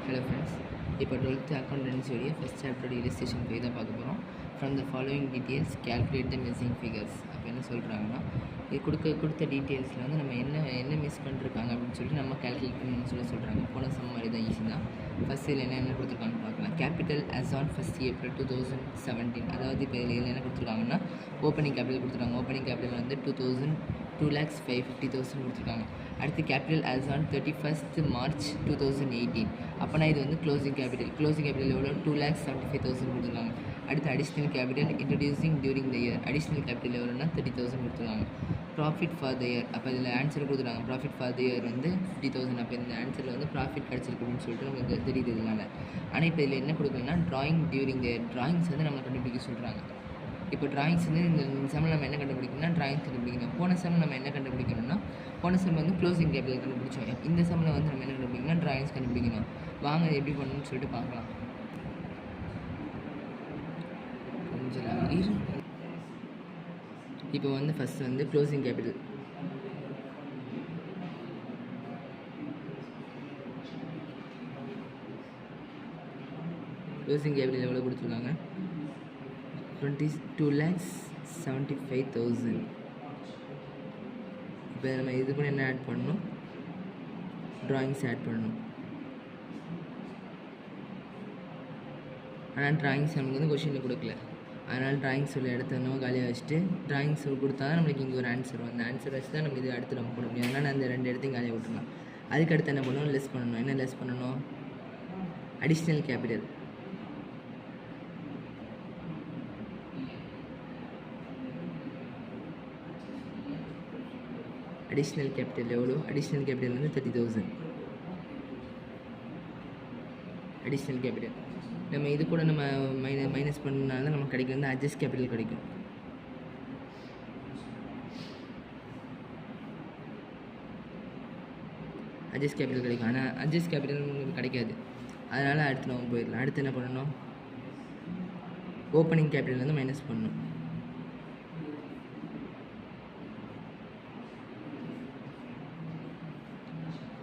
Hello friends, இப்போ 12th accountancy first சாப்டரோட illustration போய் தான் பார்க்க போகிறோம். From the following details calculate the missing figures. அப்போ என்ன சொல்கிறாங்கன்னா, இது கொடுத்த டீட்டெயில்ஸில் வந்து நம்ம என்ன மிஸ் பண்ணிருக்காங்க அப்படின்னு சொல்லிட்டு நம்ம கால்குலேட் பண்ணணும்னு சொல்கிறாங்க. போன சம் மாதிரி தான் ஈஸி தான். ஃபஸ்ட் இதில் என்ன கொடுத்துருக்காங்கன்னு பார்க்கலாம். Capital as on 1st April 2017. அதாவது இப்போ இதில் என்ன கொடுத்துருக்காங்கன்னா, ஓப்பனிங் கேபிட்டல் கொடுத்துருக்காங்க. ஓப்பனிங் கேபிட்டல் வந்து 2,2,550,000 கொடுத்துருக்காங்க. அடுத்து capital as on 31st March 2018. அப்போனா இது வந்து க்ளோசிங் கேபிட்டல் எவ்வளோ 2,75,000 கொடுத்துருக்காங்க. அடுத்து additional capital introducing during the year. Additional capital எவ்வளோனா 30,000 கொடுத்துருக்காங்க. ப்ராஃபிட் ஃபார் த இயர், அப்போ இதில் ஆன்சர் கொடுத்துருக்காங்க. ப்ராஃபிட் ஃபார் த இயர் வந்து 50,000. அப்போ இந்த ஆன்சரில் வந்து ப்ராஃபிட் கிடச்சிருக்கு அப்படின்னு சொல்லிட்டு நமக்கு தெரியுது இதனால. ஆனால் இப்போ இதில் என்ன கொடுக்கலன்னா drawing during the year, drawings வந்து நம்ம கண்டுபிடிக்க சொல்கிறாங்க. இப்போ ட்ராயிங்ஸ் வந்து இந்த செம்மில் நம்ம என்ன கண்டுபிடிக்கணும்னா ட்ராயிங்ஸ் கண்டுபிடிக்கணும். போன செம்மில் நம்ம என்ன கண்டுபிடிக்கணும்னா போன செம் வந்து க்ளோசிங் கேபிட்டல் கண்டுபிடிச்சோம். இந்த செம்மில் வந்து நம்ம என்ன கண்டுபிடிக்கணும்னா ட்ராயிங்ஸ் கண்டுபிடிக்கணும். வாங்க எப்படி பண்ணணும்னு சொல்லிட்டு பார்க்கலாம். கொஞ்சம் இப்போ வந்து ஃபஸ்ட் வந்து க்ளோசிங் கேபிட்டல் எவ்வளோ கொடுத்துருக்காங்க 22,75,000. இப்போ நம்ம இது கூட என்ன ஆட் பண்ணணும், ட்ராயிங்ஸ் ஆட் பண்ணணும். ஆனால் ட்ராயிங்ஸ் நமக்கு வந்து கொஷினில் கொடுக்கல. அதனால் ட்ராயிங்ஸ் உள்ள இடத்த நம்ம காலியாக வச்சுட்டு ட்ராயிங்ஸ் கொடுத்தா தான் நம்மளுக்கு இங்கே ஒரு ஆன்சர் வரும். அந்த ஆன்சர் வச்சு தான் நம்ம இது அடுத்து நம்ம போட முடியும். அதனால் அந்த ரெண்டு இடத்தையும் காலியாக விட்டுருலாம். அதுக்கு அடுத்து என்ன பண்ணணும், லெஸ் பண்ணணும். என்ன லெஸ் பண்ணணும், அடிஷ்னல் கேபிட்டல். அடிஷ்னல் கேபிட்டல் எவ்வளோ, அடிஷ்னல் கேபிட்டல் வந்து 30,000. அடிஷ்னல் கேபிட்டல் நம்ம இது கூட நம்ம மைனஸ் பண்ணனால நமக்கு கிடைக்கும் வந்து அட்ஜஸ்ட் கேபிட்டல் கிடைக்கும். அட்ஜஸ்ட் கேபிட்டல் கிடைக்கும். ஆனால் அட்ஜஸ்ட் கேபிட்டல் உங்களுக்கு கிடைக்காது. அதனால் அடுத்து நம்ம போயிடலாம். அடுத்து என்ன பண்ணணும், ஓப்பனிங் கேபிட்டல் வந்து மைனஸ் பண்ணணும்.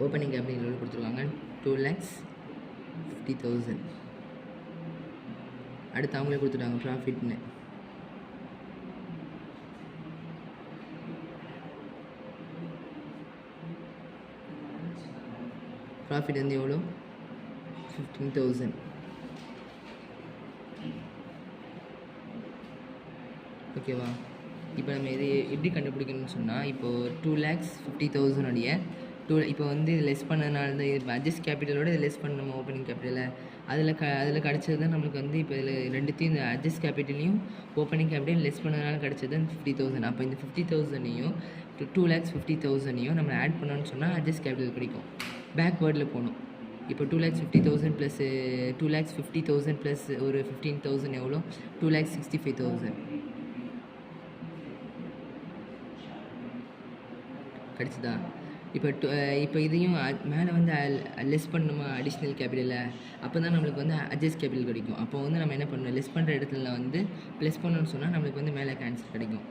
ஓப்பனிங் கேபிட்டல் எவ்வளோ கொடுத்துருவாங்க 2,50,000. அடுத்து அவங்களே கொடுத்துட்டாங்க ப்ராஃபிட்னு. ப்ராஃபிட் வந்து எவ்வளோ 15,000. ஓகேவா. இப்போ நம்ம இது எப்படி கண்டுபிடிக்கணும்னு சொன்னால், இப்போது 2,50,000 இப்போ வந்து இது லெஸ் பண்ணதுனால தான் இது அட்ஜஸ்ட் கேபிட்டலோட இது லெஸ் பண்ண நம்ம ஓப்பனிங் கேபிட்டலில் அதில் கிடச்சது தான் நம்மளுக்கு வந்து இப்போ இதில் ரெண்டுத்தையும் இந்த அட்ஜஸ்ட் கேபிட்டலையும் ஓப்பனிங் கேபிட்டல் லெஸ் பண்ணதுனால கிடச்சது தான் 50,000. அப்போ இந்த 50,000ஐயும் 2,50,000ஐயும் நம்ம ஆட் பண்ணோன்னு சொன்னால் அட்ஜஸ்ட் கேபிட்டல் கிடைக்கும். பேக்வேர்டில் போகணும். இப்போ 2,50,000 ப்ளஸ் 2,50,000 ப்ளஸ் ஒரு 15,000 எவ்வளோ 2,65,000 கிடச்சிதா. இப்போ இதையும் மேலே வந்து லெஸ் பண்ணணுமா அடிஷ்னல் கேபிட்டலில், அப்போ தான் நம்மளுக்கு வந்து அட்ஜஸ்ட் கேபிட்டல் கிடைக்கும். அப்போ வந்து நம்ம என்ன பண்ணணும், லெஸ் பண்ணுற இடத்துல வந்து ப்ளஸ் பண்ணணும்னு சொன்னால் நம்மளுக்கு வந்து மேலே ஆன்சர் கிடைக்கும்.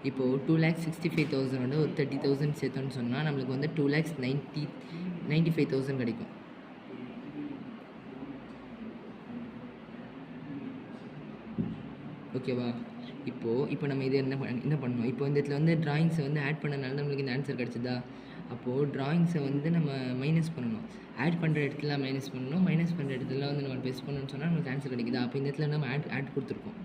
இப்போது 2,65,000 வந்து ஒரு 30,000 சேர்த்தோன்னு சொன்னால் நம்மளுக்கு வந்து 2,95,000 கிடைக்கும். ஓகேவா. இப்போ நம்ம இது என்ன பண்ணணும், இப்போ இந்த இடத்துல வந்து ட்ராயிங்ஸை வந்து ஆட் பண்ணனால நம்மளுக்கு இந்த ஆன்சர் கிடச்சிதா. அப்போது ட்ராயிங்ஸை வந்து நம்ம மைனஸ் பண்ணணும். ஆட் பண்ணுற இடத்துல மைனஸ் பண்ணணும், மைனஸ் பண்ணுற இடத்துல வந்து நம்ம ப்ளஸ் பண்ணணும்னு சொன்னால் நமக்கு ஆன்சர் கிடைக்குதா. அப்போ இந்த இடத்துல நம்ம ஆட் கொடுத்துருக்கோம்.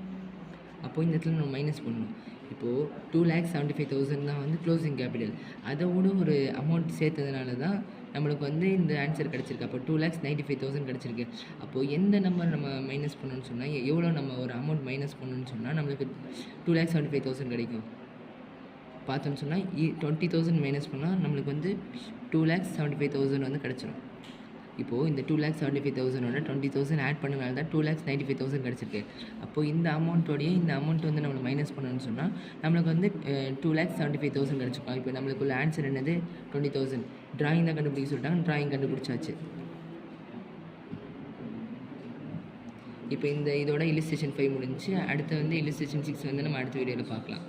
அப்போது இந்த இடத்துல நம்ம மைனஸ் பண்ணணும். இப்போது 2,75,000 தான் வந்து க்ளோசிங் கேபிட்டல். அதோட ஒரு அமௌண்ட் சேர்த்ததுனால தான் நம்மளுக்கு வந்து இந்த ஆன்சர் கிடச்சிருக்கு. அப்போ 2,95,000 கிடச்சிருக்கு. அப்போது எந்த நம்பர் நம்ம மைனஸ் பண்ணணும்னு சொன்னால், எவ்வளோ நம்ம ஒரு அமௌண்ட் மைனஸ் பண்ணணும்னு சொன்னால் நம்மளுக்கு 2,75,000 கிடைக்கும். பார்த்தோன்னு சொன்னால் 20,000 மைனஸ் பண்ணால் நம்மளுக்கு வந்து 2,75,000 வந்து கிடச்சிடும். இப்போது இந்த 2,75,000 20,000 ஆட் பண்ணனால தான் 2,95,000 கிடச்சிருக்கு. அப்போது இந்த அமௌண்ட்டோடையே இந்த அமௌண்ட் வந்து நம்மளுக்கு மைனஸ் பண்ணணும்னு சொன்னால் நம்மளுக்கு வந்து 2,75,000 கிடச்சிருக்கோம். இப்போ நம்மளுக்குள்ள ஆன்சர் என்னது 20,000. ட்ராயிங் தான் கண்டுபிடிக்க சொல்லிட்டாங்க, ட்ராயிங் கண்டுபிடிச்சாச்சு. இப்போ இதோட illustration 5 முடிஞ்சு. அடுத்து வந்து illustration 6 வந்து நம்ம அடுத்த வீடியோவில் பார்க்கலாம்.